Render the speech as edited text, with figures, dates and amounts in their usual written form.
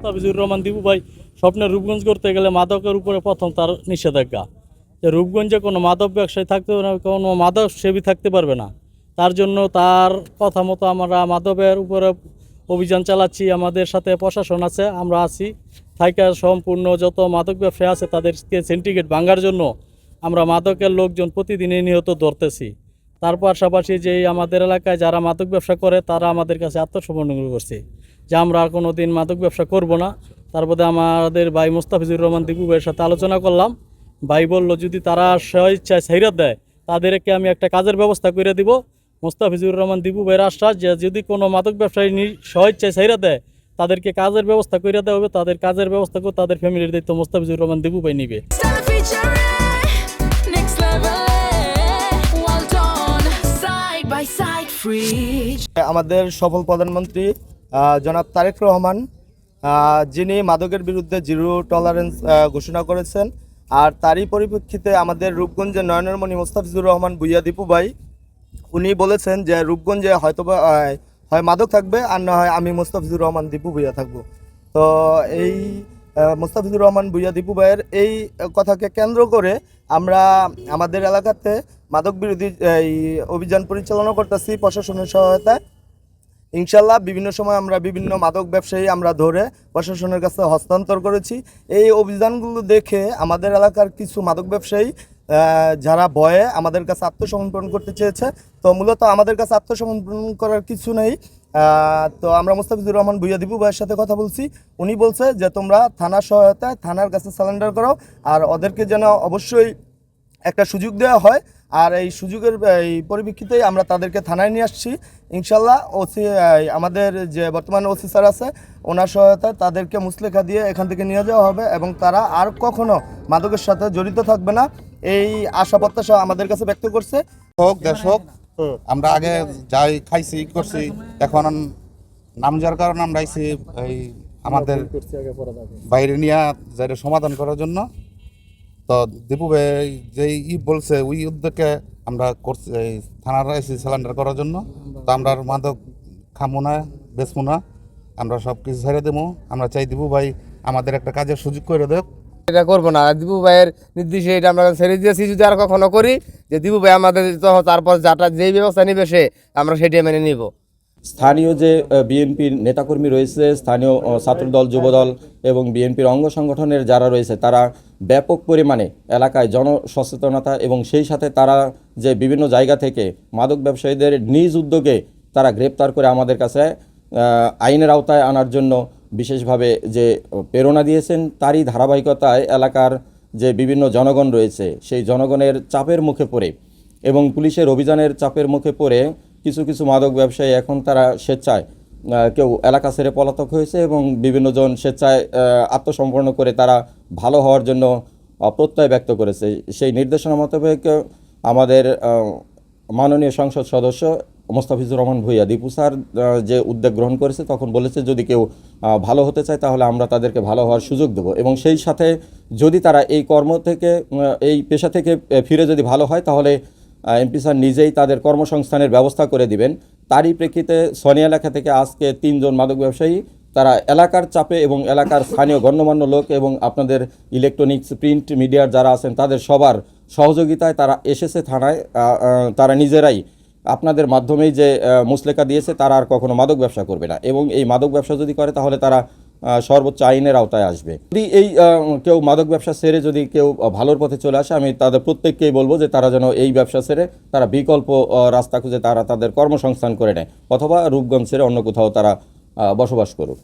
মোস্তাফিজুর রহমান দিবু ভাই স্বপ্নের রূপগঞ্জ করতে গেলে মাদকের উপরে প্রথম তার নিষেধাজ্ঞা, যে রূপগঞ্জে কোনো মাদক ব্যবসায়ী থাকতে পারবে না, কোনো মাদক সেবী থাকতে পারবে না। তার জন্য তার কথা মতো আমরা মাদকের উপরে অভিযান চালাচ্ছি। আমাদের সাথে প্রশাসন আছে, আমরা আছি থাইকা সম্পূর্ণ যত মাদক ব্যবসায়ী আছে তাদেরকে সিন্ডিকেট ভাঙার জন্য আমরা মাদকের লোকজন প্রতিদিনই নিহত ধরতেছি। তার পাশাপাশি যে আমাদের এলাকায় যারা মাদক ব্যবসা করে তারা আমাদের কাছে আত্মসমর্পণ করছে যে আমরা আর কোনো দিন মাদক ব্যবসা করব না। তারপরে আমাদের ভাই মোস্তাফিজুর রহমান দিবু ভাইয়ের সাথে আলোচনা করলাম। ভাই বলল যদি তারা স্বেচ্ছায় ছাইরা দেয় তাদেরকে আমি একটা কাজের ব্যবস্থা করে দিব। মোস্তাফিজুর রহমান দিবু ভাইয়ের আশ্বাস যে যদি কোনো মাদক ব্যবসায়ী স্বেচ্ছায় ছাইরা দেয় তাদেরকে কাজের ব্যবস্থা করে দেওয়া হবে। তাদের কাজের ব্যবস্থা করে তাদের ফ্যামিলির দায়িত্ব মোস্তাফিজুর রহমান দিবু ভাই নিবে। আমাদের সফল প্রধানমন্ত্রী জনাব তারেক রহমান, যিনি মাদকের বিরুদ্ধে জিরো টলারেন্স ঘোষণা করেছেন, আর তারই পরিপ্রেক্ষিতে আমাদের রূপগঞ্জের নয়নের মণি মোস্তাফিজুর রহমান ভূঁইয়া দীপু ভাই উনি বলেছেন যে রূপগঞ্জে হয়তো হয় মাদক থাকবে আর না হয় আমি মোস্তাফিজুর রহমান দীপু ভূঁইয়া থাকবো। তো এই মোস্তাফিজুর রহমান ভূঁইয়া দীপু ভাইয়ের এই কথাকে কেন্দ্র করে আমরা আমাদের এলাকাতে মাদক বিরোধী এই অভিযান পরিচালনা করতেছি প্রশাসনের সহায়তায়। ইনশাল্লাহ বিভিন্ন সময় আমরা বিভিন্ন মাদক ব্যবসায়ী আমরা ধরে প্রশাসনের কাছে হস্তান্তর করেছি। এই অভিযানগুলো দেখে আমাদের এলাকার কিছু মাদক ব্যবসায়ী যারা ভয়ে আমাদের কাছে আত্মসমর্পণ করতে চেয়েছে, তো মূলত আমাদের কাছে আত্মসমর্পণ করার কিছু নেই। তো আমরা মোস্তাফিজুর রহমান ভূঁইয়া দীপু ভাইয়ের সাথে কথা বলছি, উনি বলছে যে তোমরা থানার সহায়তায় থানার কাছে সারেন্ডার করো, আর ওদেরকে যেন অবশ্যই একটা সুযোগ দেওয়া হয়। আর এই সুযোগের এই পরিপ্রেক্ষিতেই আমরা তাদেরকে থানায় নিয়ে আসছি। ইনশাল্লাহ ওসি আমাদের যে বর্তমানে ওসি স্যার আছে ওনার সহায়তায় তাদেরকে মুচলেখা দিয়ে এখান থেকে নিয়ে যাওয়া হবে এবং তারা আর কখনো মাদকের সাথে জড়িত থাকবে না, এই আশা প্রত্যাশা আমাদের কাছে ব্যক্ত করছে। হোক দেশ হোক, আমরা আগে যাই খাইছি করছি, এখন নাম যাওয়ার কারণে আমরা আইছি এই আমাদের বাইরে নিয়ে যাই সমাধান করার জন্য। তো দীপু ভাই যে বলছে ওই উদ্যোগে আমরা করছি থানার আইসি সিলিন্ডার করার জন্য। তো আমরা মাদক খামো না, বেচবো না, আমরা সব কিছু ছেড়ে দেবো। আমরা চাই দীপু ভাই আমাদের একটা কাজের সুযোগ করে দেব। এটা করবো না, দীপু ভাইয়ের নির্দেশে এটা আমরা ছেড়ে দিয়েছি। যদি আর কখনো করি যে দীপু ভাই আমাদের তারপর যাটা যেই ব্যবস্থা নিবে সে আমরা সেটা মেনে নিব। স্থানীয় যে বিএনপির নেতাকর্মী রয়েছে, স্থানীয় ছাত্রদল, যুবদল এবং বিএনপির অঙ্গ সংগঠনের যারা রয়েছে তারা ব্যাপক পরিমাণে এলাকায় জনসচেতনতা এবং সেই সাথে তারা যে বিভিন্ন জায়গা থেকে মাদক ব্যবসায়ীদের নিজ উদ্যোগে তারা গ্রেপ্তার করে আমাদের কাছে আইনের আওতায় আনার জন্য বিশেষভাবে যে প্রেরণা দিয়েছেন, তারই ধারাবাহিকতায় এলাকার যে বিভিন্ন জনগণ রয়েছে সেই জনগণের চাপের মুখে পড়ে এবং পুলিশের অভিযানের চাপের মুখে পড়ে কিছু কিছু মাদক ব্যবসায়ী এখন তারা স্বেচ্ছায় কেউ এলাকা ছেড়ে পলাতক হয়েছে এবং বিভিন্ন জন স্বেচ্ছায় আত্মসমর্পণ করে তারা ভালো হওয়ার জন্য প্রত্যয় ব্যক্ত করেছে। সেই নির্দেশনা মোতাবেক আমাদের মাননীয় সংসদ সদস্য মোস্তাফিজুর রহমান ভূঁইয়া দীপু স্যার যে উদ্যোগ গ্রহণ করেছে তখন বলেছে যদি কেউ ভালো হতে চায় তাহলে আমরা তাদেরকে ভালো হওয়ার সুযোগ দেব এবং সেই সাথে যদি তারা এই কর্ম থেকে এই পেশা থেকে ফিরে যদি ভালো হয় তাহলে এমপি স্যার নিজেই তাদের কর্মসংস্থানের ব্যবস্থা করে দিবেন। তারই প্রেক্ষিতে সোনিয়া এলাকা থেকে আজকে 3 জন মাদক ব্যবসায়ী তারা এলাকার চাপে এবং এলাকার স্থানীয় গণ্যমান্য লোক এবং আপনাদের ইলেকট্রনিক্স প্রিন্ট মিডিয়ার যারা আছেন তাদের সবার সহযোগিতায় তারা এসেছে থানায়। তারা নিজেরাই আপনাদের মাধ্যমেই যে মুচলেখা দিয়েছে তারা আর কখনো মাদক ব্যবসা করবে না এবং এই মাদক ব্যবসা যদি করে তাহলে তারা সর্বোচ্চ আইনের আওতায় আসবে। যদি এই কেউ মাদক ব্যবসা ছেড়ে যদি কেউ ভালোর পথে চলে আসে আমি তাদের প্রত্যেককেই বলবো যে তারা যেন এই ব্যবসা ছেড়ে তারা বিকল্প রাস্তা খুঁজে তারা তাদের কর্মসংস্থান করে নেয় অথবা রূপগঞ্জ ছেড়ে অন্য কোথাও তারা বসবাস করুক।